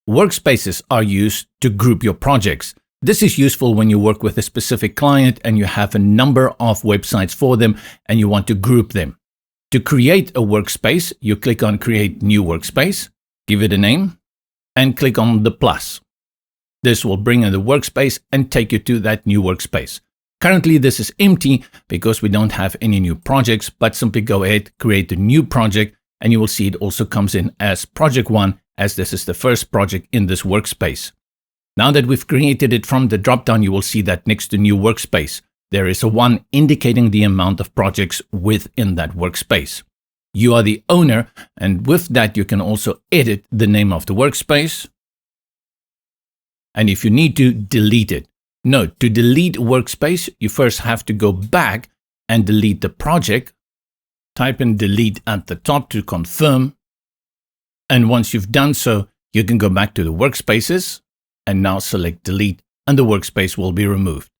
Workspaces are used to group your projects. This is useful when you work with a specific client and you have a number of websites for them and you want to group them. To create a workspace, you click on Create New Workspace, give it a name, and click on the plus. This will bring in the workspace and take you to that new workspace. Currently, this is empty because we don't have any new projects, but simply go ahead, create a new project, and you will see it also comes in as Project 1, as this is the first project in this workspace. Now that we've created it from the dropdown, you will see that next to New Workspace, there is a 1 indicating the amount of projects within that workspace. You are the owner, and with that, you can also edit the name of the workspace. And if you need to, delete it. Note, to delete workspace, you first have to go back and delete the project. Type in delete at the top to confirm. And once you've done so, you can go back to the workspaces and now select delete and the workspace will be removed.